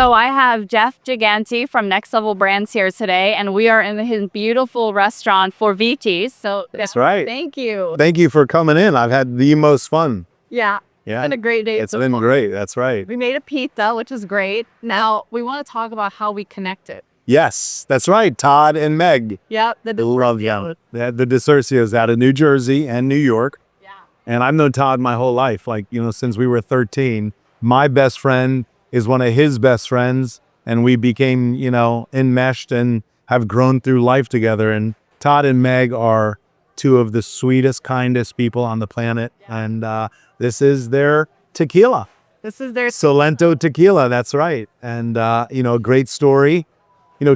So I have Jeff Giganti from Next Level Brands here today, and we are in his beautiful restaurant, Forbici. So that's right. Thank you. Thank you for coming in. I've had the most fun. Yeah. Yeah. It's been a great day. It's been great. That's right. We made a pizza, which is great. Now we want to talk about how we connected. Yes, that's right. Todd and Meg. Yep. Love you. The DeCercios out of New Jersey and New York. Yeah. And I've known Todd my whole life, since we were 13. My best friend is one of his best friends, and we became, enmeshed and have grown through life together. And Todd and Meg are two of the sweetest, kindest people on the planet. And this is their tequila. This is their Solento tequila. That's right. And, a great story.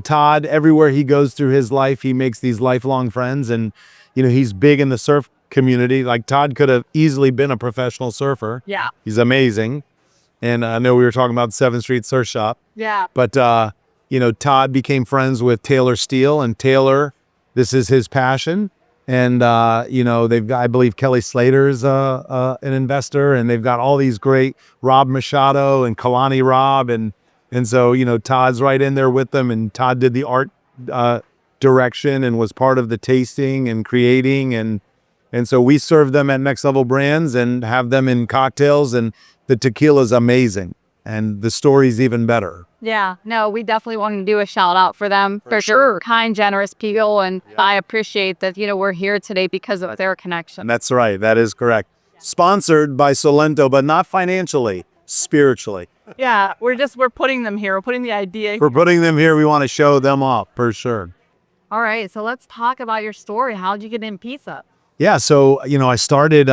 Todd, everywhere he goes through his life, he makes these lifelong friends. And, he's big in the surf community. Like, Todd could have easily been a professional surfer. Yeah. He's amazing. And I know we were talking about 7th Street Surf Shop. Yeah. But, Todd became friends with Taylor Steele. And Taylor, this is his passion. And, they've got, I believe Kelly Slater's an investor. And they've got all these great Rob Machado and Kalani Rob. And so, Todd's right in there with them. And Todd did the art direction and was part of the tasting and creating. And so we serve them at Next Level Brands and have them in cocktails. And the tequila's amazing. And the story's even better. Yeah, no, we definitely want to do a shout out for them. For sure. Kind, generous people. And I appreciate that, we're here today because of their connection. That's right. That is correct. Sponsored by Solento, but not financially, spiritually. Yeah, we're putting them here. We're putting the idea. We're putting them here. We want to show them off for sure. All right. So let's talk about your story. How'd you get in pizza? Yeah. So, I started,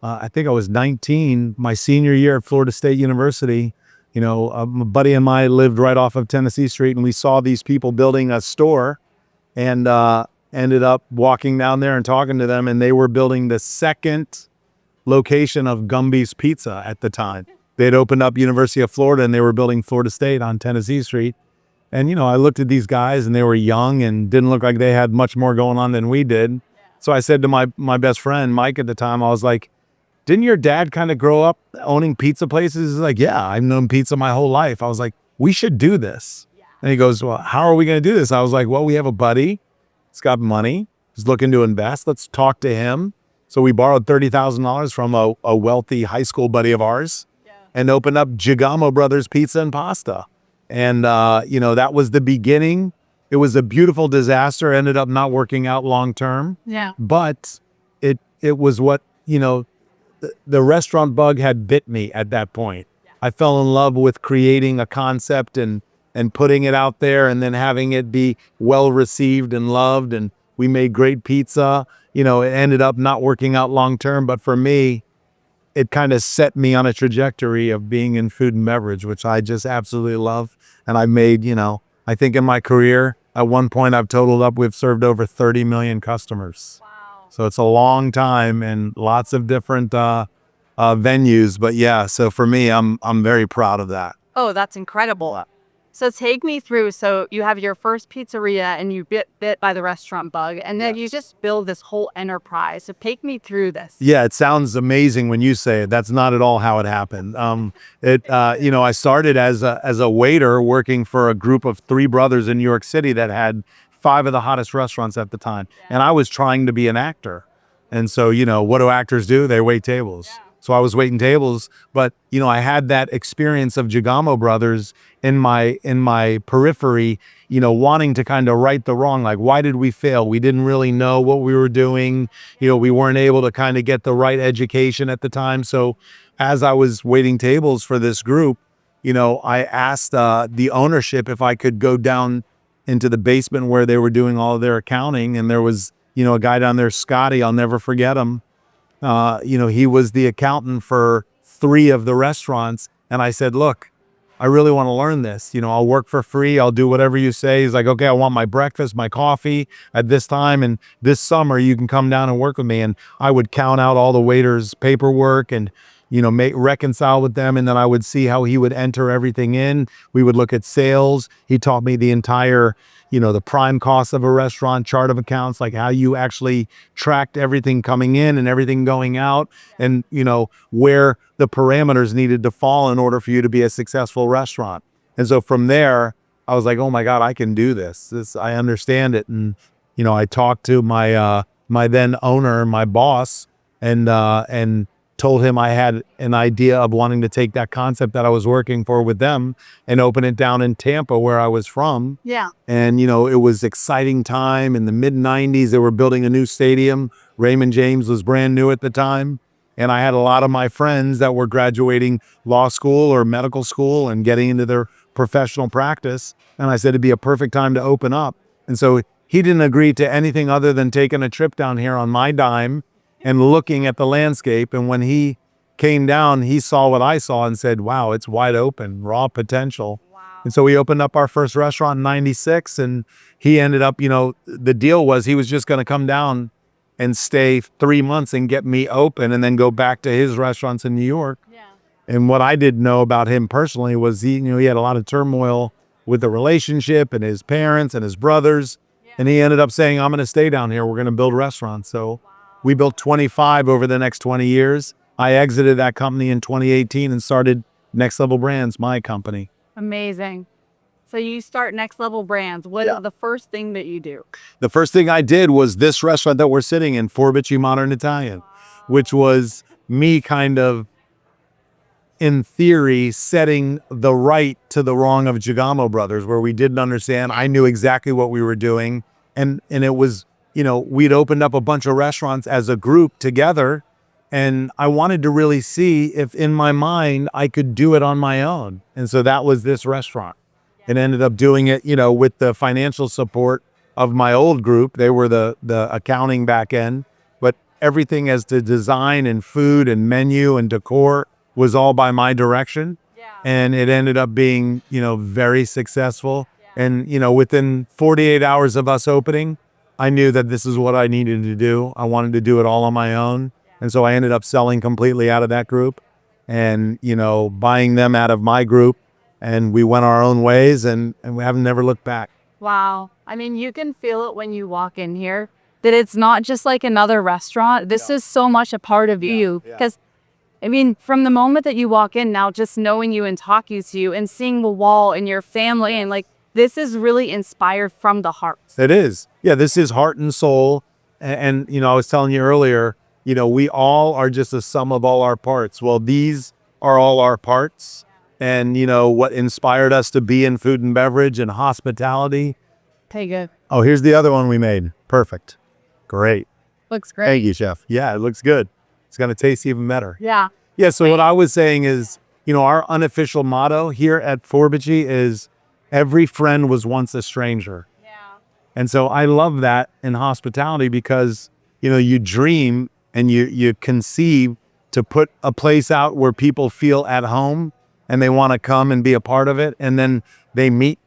I think I was 19, my senior year at Florida State University. A buddy and I lived right off of Tennessee Street, and we saw these people building a store and ended up walking down there and talking to them. And they were building the second location of Gumby's Pizza at the time. They had opened up University of Florida, and they were building Florida State on Tennessee Street. And, I looked at these guys, and they were young and didn't look like they had much more going on than we did. So I said to my best friend, Mike, at the time, I was like, didn't your dad kind of grow up owning pizza places? He's like, yeah, I've known pizza my whole life. I was like, we should do this. Yeah. And he goes, well, how are we going to do this? I was like, well, we have a buddy. He's got money. He's looking to invest. Let's talk to him. So we borrowed $30,000 from a wealthy high school buddy of ours. And opened up Giganti Brothers Pizza and Pasta. And, that was the beginning. It was a beautiful disaster, ended up not working out long term. Yeah. But it was what, the restaurant bug had bit me at that point. Yeah. I fell in love with creating a concept and putting it out there and then having it be well received and loved. And we made great pizza. It ended up not working out long term. But for me, it kind of set me on a trajectory of being in food and beverage, which I just absolutely love. And I made, I think in my career, at one point I've totaled up, we've served over 30 million customers. Wow. So it's a long time and lots of different venues. But yeah, so for me, I'm very proud of that. Oh, that's incredible. So take me through. So you have your first pizzeria and you bit by the restaurant bug, and then you just build this whole enterprise. So take me through this. Yeah, it sounds amazing when you say it. That's not at all how it happened. I started as a waiter working for a group of 3 brothers in New York City that had 5 of the hottest restaurants at the time. Yeah. And I was trying to be an actor. And so, what do actors do? They wait tables. Yeah. So I was waiting tables, but I had that experience of Giganti Brothers in my periphery, wanting to kind of right the wrong. Like, why did we fail? We didn't really know what we were doing. We weren't able to kind of get the right education at the time. So as I was waiting tables for this group, I asked the ownership if I could go down into the basement where they were doing all of their accounting. And there was, a guy down there, Scotty, I'll never forget him. He was the accountant for 3 of the restaurants. And I said, look, I really want to learn this. I'll work for free. I'll do whatever you say. He's like, okay, I want my breakfast, my coffee at this time. And this summer you can come down and work with me. And I would count out all the waiters' paperwork and, reconcile with them. And then I would see how he would enter everything in. We would look at sales. He taught me the entire, the prime cost of a restaurant, chart of accounts, like how you actually tracked everything coming in and everything going out, and, where the parameters needed to fall in order for you to be a successful restaurant. And so from there, I was like, oh my God, I can do this. I understand it. And, I talked to my then owner, my boss, and told him I had an idea of wanting to take that concept that I was working for with them and open it down in Tampa, where I was from. Yeah. And, it was exciting time in the mid 90s. They were building a new stadium. Raymond James was brand new at the time. And I had a lot of my friends that were graduating law school or medical school and getting into their professional practice. And I said it'd be a perfect time to open up. And so he didn't agree to anything other than taking a trip down here on my dime and looking at the landscape. And when he came down, he saw what I saw and said, wow, it's wide open, raw potential. Wow. And so we opened up our first restaurant in 96. And he ended up, the deal was he was just going to come down and stay 3 months and get me open and then go back to his restaurants in New York. Yeah. And what I didn't know about him personally was he had a lot of turmoil with the relationship and his parents and his brothers. Yeah. And he ended up saying, I'm going to stay down here. We're going to build restaurants. So we built 25 over the next 20 years. I exited that company in 2018 and started Next Level Brands, my company. Amazing. So you start Next Level Brands. What is the first thing that you do? The first thing I did was this restaurant that we're sitting in, Forbici Modern Italian, which was me kind of, in theory, setting the right to the wrong of Giacomo Brothers, where we didn't understand. I knew exactly what we were doing. And it was, we'd opened up a bunch of restaurants as a group together. And I wanted to really see if in my mind I could do it on my own. And so that was this restaurant. And ended up doing it, with the financial support of my old group. They were the accounting back end, but everything as to design and food and menu and decor was all by my direction. Yeah. And it ended up being, very successful. Yeah. And, within 48 hours of us opening, I knew that this is what I needed to do. I wanted to do it all on my own. Yeah. And so I ended up selling completely out of that group and, buying them out of my group. And we went our own ways and we haven't never looked back. Wow. I mean, you can feel it when you walk in here that it's not just like another restaurant. This is so much a part of you. Because, I mean, from the moment that you walk in now, just knowing you and talking to you and seeing the wall and your family and like, this is really inspired from the heart. It is. Yeah, this is heart and soul. And I was telling you earlier, we all are just a sum of all our parts. Well, these are all our parts. And, what inspired us to be in food and beverage and hospitality. Okay, good. Oh, here's the other one we made. Perfect. Great. Looks great. Thank you, Chef. Yeah, it looks good. It's going to taste even better. Yeah. Yeah, so what I was saying is, our unofficial motto here at Forbici is every friend was once a stranger. Yeah. And so I love that in hospitality because, you dream and you conceive to put a place out where people feel at home and they want to come and be a part of it. And then they meet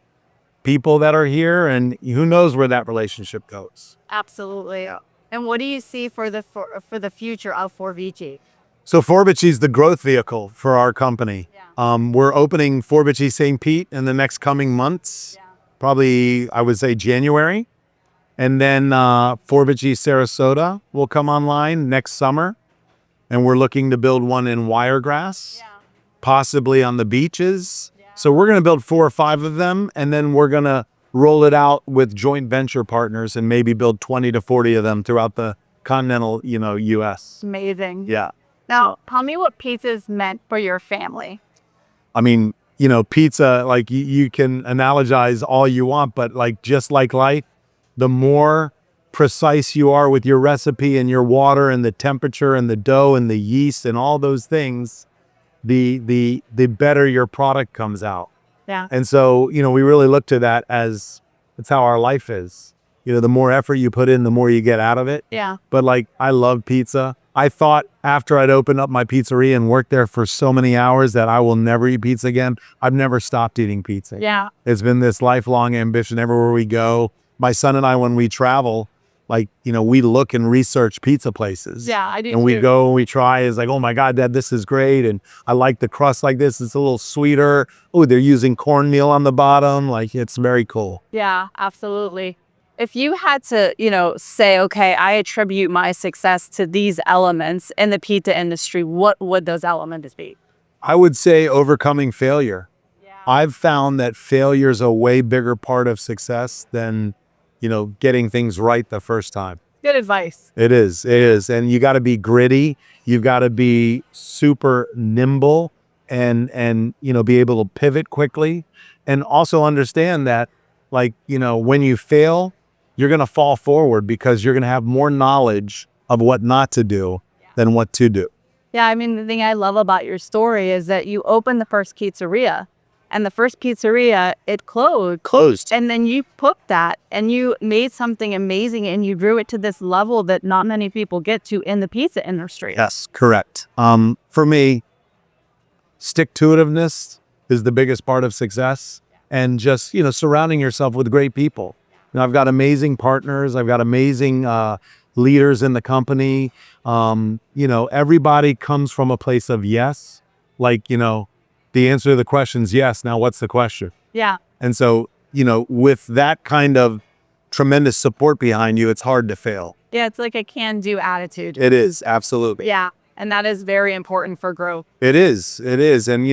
people that are here and who knows where that relationship goes. Absolutely. Yeah. And what do you see for the future of Forbici? So Forbici is the growth vehicle for our company. Yeah. We're opening Forbici St. Pete in the next coming months. Yeah. Probably, I would say January. And then Forbici Sarasota will come online next summer. And we're looking to build one in Wiregrass. Yeah. Possibly on the beaches. Yeah. So we're going to build 4 or 5 of them, and then we're going to roll it out with joint venture partners and maybe build 20 to 40 of them throughout the continental, U.S. Amazing. Yeah. Now, tell me what pizza's meant for your family. I mean, pizza, like you can analogize all you want, but like just like life, the more precise you are with your recipe and your water and the temperature and the dough and the yeast and all those things, the better your product comes out. Yeah. And so, we really look to that as it's how our life is. The more effort you put in, the more you get out of it. Yeah. But like, I love pizza. I thought after I'd opened up my pizzeria and worked there for so many hours that I will never eat pizza again. I've never stopped eating pizza. Yeah. It's been this lifelong ambition everywhere we go. My son and I, when we travel, like, we look and research pizza places. Yeah, I do. And we go and we try. It's like, oh my God, Dad, this is great. And I like the crust like this. It's a little sweeter. Oh, they're using cornmeal on the bottom. Like, it's very cool. Yeah, absolutely. If you had to, say, okay, I attribute my success to these elements in the pizza industry, what would those elements be? I would say overcoming failure. Yeah. I've found that failure is a way bigger part of success than, getting things right the first time. Good advice. It is. It is. And you got to be gritty. You've got to be super nimble and be able to pivot quickly and also understand that when you fail, you're going to fall forward because you're going to have more knowledge of what not to do than what to do. Yeah, I mean, the thing I love about your story is that you opened the first pizzeria, and the first pizzeria, it closed. And then you took that and you made something amazing and you grew it to this level that not many people get to in the pizza industry. Yes, correct. For me, stick-to-itiveness is the biggest part of success, and just, surrounding yourself with great people. I've got amazing partners. I've got amazing leaders in the company. Everybody comes from a place of yes. The answer to the question is yes. Now, what's the question? Yeah. And so, with that kind of tremendous support behind you, it's hard to fail. Yeah, it's like a can-do attitude. It is, absolutely. Yeah, and that is very important for growth. It is. It is. And,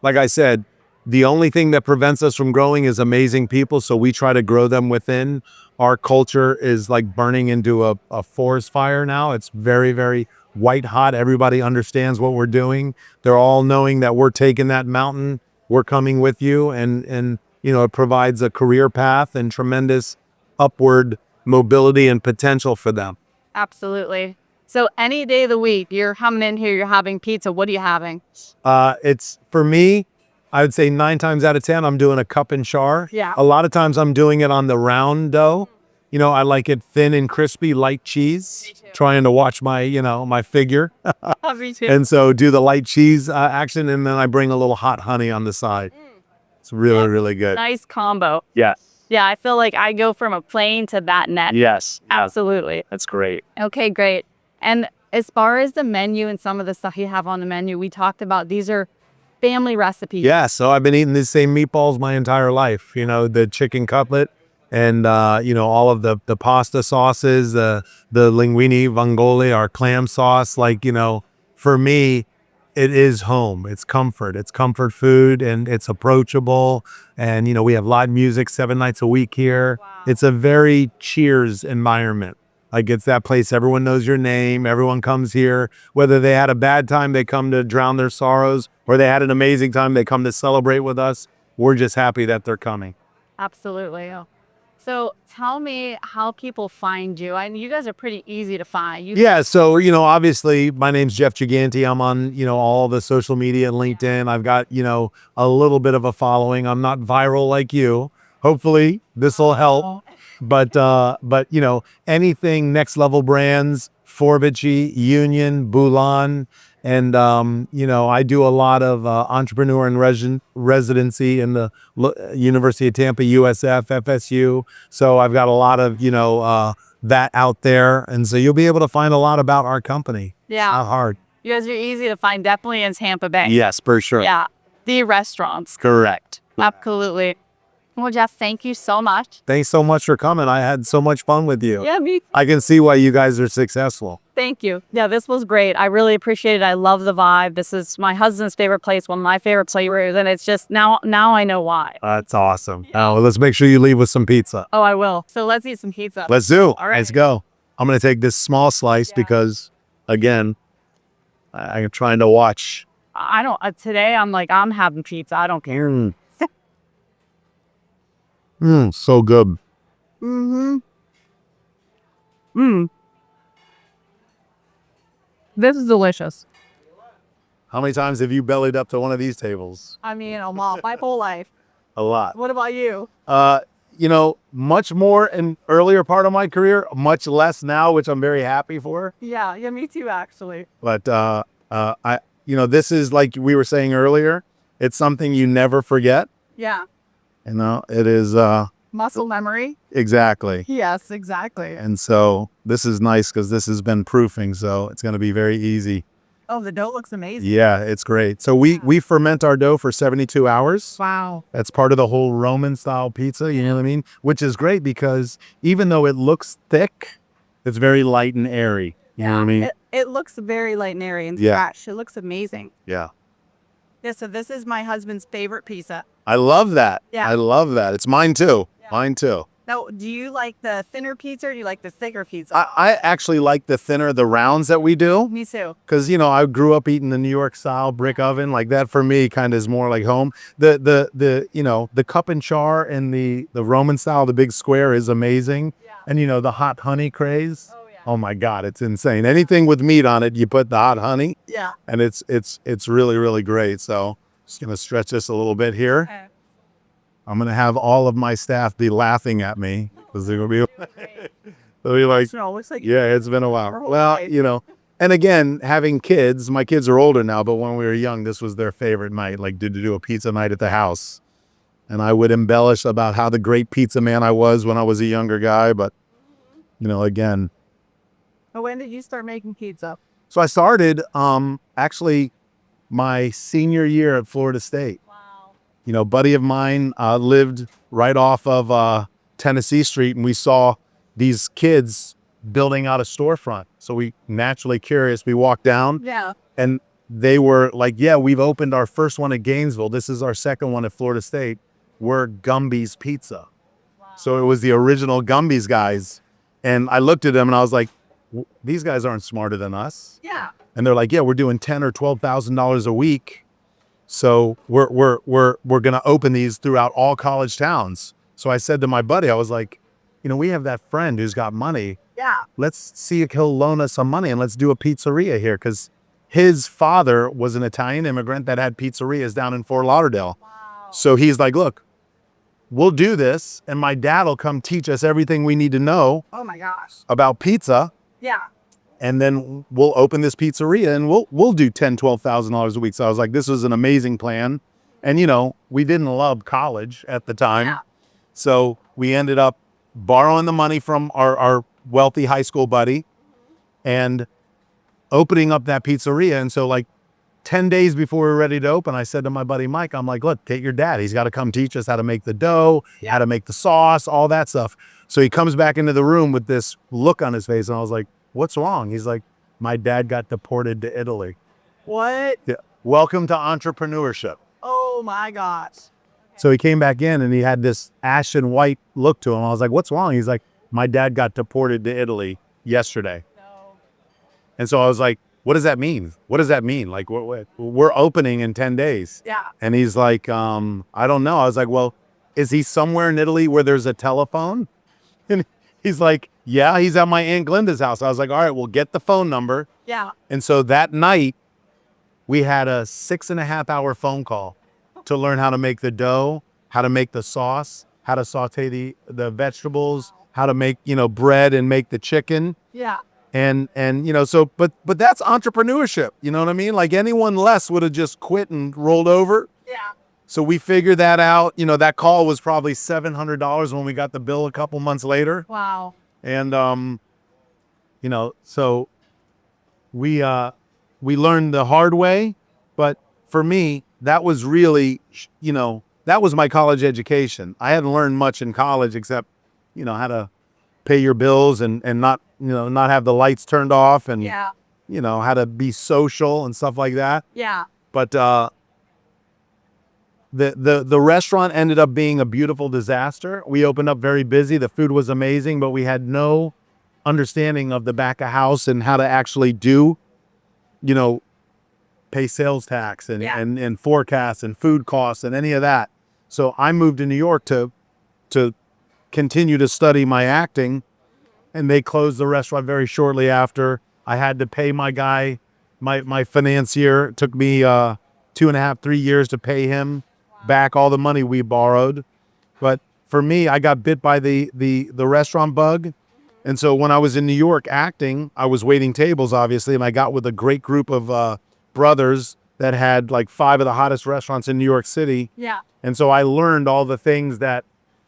like I said, the only thing that prevents us from growing is amazing people. So we try to grow them within. Our culture is like burning into a forest fire now. It's very, very white hot. Everybody understands what we're doing. They're all knowing that we're taking that mountain. We're coming with you. And it provides a career path and tremendous upward mobility and potential for them. Absolutely. So any day of the week, you're coming in here, you're having pizza. What are you having? It's, for me, I would say 9 times out of 10, I'm doing a cup and char. Yeah. A lot of times I'm doing it on the round dough. I like it thin and crispy, light cheese. Me too. Trying to watch my, my figure. Me too. And so do the light cheese action, and then I bring a little hot honey on the side. It's really, really good. Nice combo. Yeah. Yeah, I feel like I go from a plain to that next. Yes. Absolutely. That's great. Okay, great. And as far as the menu and some of the stuff you have on the menu, we talked about these are family recipes. Yeah, so I've been eating these same meatballs my entire life. The chicken cutlet and, all of the pasta sauces, the linguine vongole, our clam sauce. For me, it is home. It's comfort. It's comfort food, and it's approachable. And, we have live music 7 nights a week here. Wow. It's a very cheers environment. It's that place, everyone knows your name, everyone comes here. Whether they had a bad time, they come to drown their sorrows, or they had an amazing time, they come to celebrate with us. We're just happy that they're coming. Absolutely. Oh. So tell me how people find you. I mean, you guys are pretty easy to find. Yeah, so, obviously, my name's Jeff Giganti. I'm on, all the social media and LinkedIn. I've got, a little bit of a following. I'm not viral like you. Hopefully, this will help. But anything Next Level Brands, Forbici, Union, Boulan, and I do a lot of entrepreneur and residency in the University of Tampa, USF, FSU. So I've got a lot of that out there, and so you'll be able to find a lot about our company. Yeah, It's not hard. you guys are easy to find, definitely in Tampa Bay. Yes, for sure. Yeah, the restaurants. Correct. Absolutely. Well, Jeff, thank you so much. Thanks so much for coming. I had so much fun with you. Yeah, me. I can see why you guys are successful. Thank you. Yeah, this was great. I really appreciate it. I love the vibe. This is my husband's favorite place, one of my favorite places, and it's just now I know why. That's awesome. Now, let's make sure you leave with some pizza. Oh, I will. So let's eat some pizza. Let's do. All right. Let's go. I'm going to take this small slice because, again, I'm trying to watch. I don't. Today I'm having pizza. I don't care. So good. This is delicious. How many times have you bellied up to one of these tables? I mean, my whole life. A lot. What about you? Much more in earlier part of my career, much less now, which I'm very happy for. Yeah, me too, actually. But this is like we were saying earlier. It's something you never forget. Yeah. It is Muscle memory. exactly. Yes, exactly. And so this is nice because this has been proofing, so it's going to be very easy. Oh, the dough looks amazing. Yeah, it's great. So we ferment our dough for 72 hours. Wow. That's part of the whole Roman style pizza, you know what I mean? Which is great because even though it looks thick, it's very light and airy. You know what I mean? It looks very light and airy and Yeah. fresh. It looks amazing. Yeah. Yeah, so this is my husband's favorite pizza. I love that. Yeah. I love that. It's mine too. Mine too. Now, do you like the thinner pizza or do you like the thicker pizza? I actually like the thinner, the rounds that we do. Me too. Because, you know, I grew up eating the New York style brick oven. Like that for me kind of is more like home. The you know, the cup and char and the Roman style, the big square is amazing. Yeah. And, you know, the hot honey craze. Oh, yeah. Oh my God, it's insane. Anything with meat on it, you put the hot honey. Yeah. And it's really, really great. So just going to stretch this a little bit here. Okay. I'm going to have all of my staff be laughing at me because they're going to be, they'll be like, So it looks like yeah, it's been a while. Well, you know, and again, having kids, my kids are older now, but when we were young, this was their favorite night, like to do a pizza night at the house. And I would embellish about how the great pizza man I was when I was a younger guy. But, you know, again. When did you start making pizza? So I started actually my senior year at Florida State. Wow. You know, a buddy of mine lived right off of Tennessee Street, and we saw these kids building out a storefront. So we naturally curious, we walked down. Yeah. And they were like, yeah, we've opened our first one at Gainesville. This is our second one at Florida State. We're Gumby's Pizza. Wow. So it was the original Gumby's guys. And I looked at them and I was like, these guys aren't smarter than us. Yeah. And they're like, yeah, we're doing $10,000 or $12,000 a week. So we're going to open these throughout all college towns. So I said to my buddy, I was like, you know, we have that friend who's got money. Yeah. Let's see if he'll loan us some money and let's do a pizzeria here. Because his father was an Italian immigrant that had pizzerias down in Fort Lauderdale. Wow. So he's like, look, we'll do this and my dad will come teach us everything we need to know Oh my gosh. about pizza. Yeah. And then we'll open this pizzeria and we'll do $10,000, $12,000 a week. So I was like, this was an amazing plan. And, you know, we didn't love college at the time. Yeah. So we ended up borrowing the money from our wealthy high school buddy and opening up that pizzeria. And so like 10 days before we were ready to open, I said to my buddy Mike, I'm like, look, get your dad. He's got to come teach us how to make the dough, how to make the sauce, all that stuff. So he comes back into the room with this look on his face. And I was like, what's wrong? He's like, my dad got deported to Italy. What? Yeah. Welcome to entrepreneurship. Oh my gosh. So he came back in and he had this ashen white look to him. I was like, what's wrong? He's like, my dad got deported to Italy yesterday. No. And so I was like, what does that mean? What does that mean? Like, we're opening in 10 days. Yeah. And he's like, I don't know. I was like, well, is he somewhere in Italy where there's a telephone? And he's like, yeah, he's at my Aunt Glenda's house. I was like, all right, we'll get the phone number. Yeah. And so that night, we had a 6.5-hour phone call to learn how to make the dough, how to make the sauce, how to saute the vegetables, how to make, you know, bread and make the chicken. Yeah. And you know, so but that's entrepreneurship. You know what I mean? Like anyone less would have just quit and rolled over. Yeah. So we figured that out. You know, that call was probably $700 when we got the bill a couple months later. Wow. And you know, so we learned the hard way, but for me, that was really, you know, that was my college education. I hadn't learned much in college except, you know, how to pay your bills and not, you know, not have the lights turned off and, Yeah. you know, how to be social and stuff like that. Yeah. But the restaurant ended up being a beautiful disaster. We opened up very busy. The food was amazing, but we had no understanding of the back of house and how to actually do, you know, pay sales tax and, Yeah. and forecasts and food costs and any of that. So I moved to New York to continue to study my acting, and they closed the restaurant very shortly after. I had to pay my guy, my financier. It took me 2.5, 3 years to pay him back all the money we borrowed. But for me, I got bit by the restaurant bug. And so when I was in New York acting, I was waiting tables, obviously, and I got with a great group of brothers that had like 5 of the hottest restaurants in New York City. Yeah. And so I learned all the things that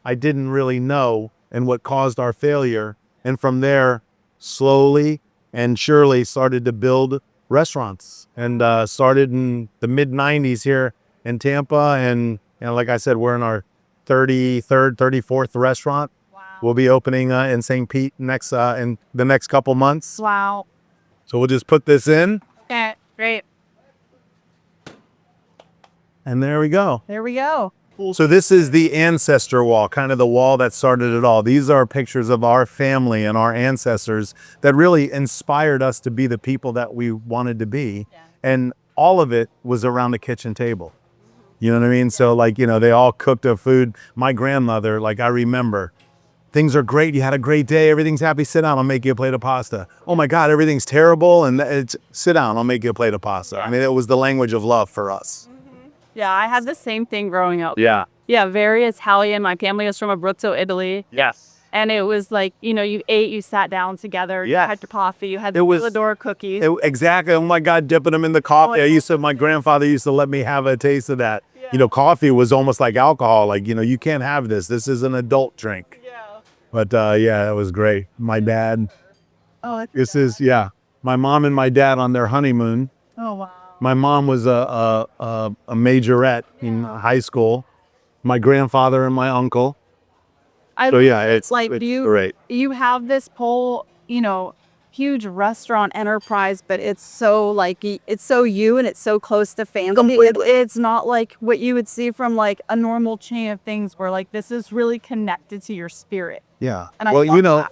I didn't really know and what caused our failure. And from there, slowly and surely started to build restaurants, and started in the mid 90s here in Tampa. And, you know, like I said, we're in our 33rd, 34th restaurant. Wow. We'll be opening in St. Pete next in the next couple months. Wow. So we'll just put this in. Okay. Great. And there we go. There we go. So this is the ancestor wall, kind of the wall that started it all. These are pictures of our family and our ancestors that really inspired us to be the people that we wanted to be. Yeah. And all of it was around the kitchen table. You know what I mean? So like, you know, they all cooked a food. My grandmother, like I remember, things are great. You had a great day. Everything's happy. Sit down. I'll make you a plate of pasta. Oh my God, everything's terrible. And sit down. I'll make you a plate of pasta. I mean, it was the language of love for us. Yeah, I had the same thing growing up. Yeah. Yeah, very Italian. My family was from Abruzzo, Italy. Yes. And it was like, you know, you ate, you sat down together, you had your coffee, you had the Philidor cookies. Exactly. Oh my God, dipping them in the coffee. My grandfather used to let me have a taste of that. Yeah. You know, coffee was almost like alcohol. Like, you know, you can't have this. This is an adult drink. Yeah. But yeah, it was great. My dad. Oh, Yeah. My mom and my dad on their honeymoon. Oh, wow. My mom was a majorette in high school. My grandfather and my uncle. So yeah, it's like great. You have this whole, you know, huge restaurant enterprise, but it's so like it's so you and it's so close to family. It's not like what you would see from like a normal chain of things where like this is really connected to your spirit. Yeah. And well, you know,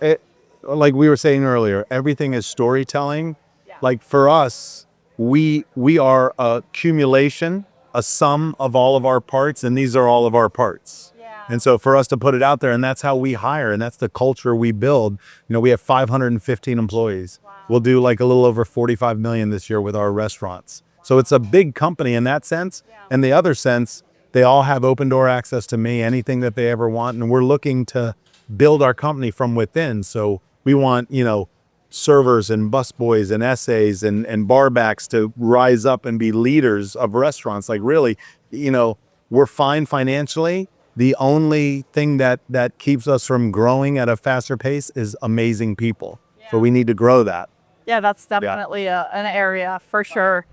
like we were saying earlier, everything is storytelling. Yeah. Like for us, we are a accumulation, a sum of all of our parts, and these are all of our parts. Yeah. And so for us to put it out there, and that's how we hire, and that's the culture we build. You know, we have 515 employees. Wow. We'll do like a little over 45 million this year with our restaurants. So it's a big company in that sense. Yeah. And the other sense, they all have open door access to me, anything that they ever want. And we're looking to build our company from within. So we want, you know, servers and busboys and essays and barbacks to rise up and be leaders of restaurants. Like really, you know, we're fine financially. The only thing that keeps us from growing at a faster pace is amazing people. So we need to grow that. Yeah, that's definitely an area for sure.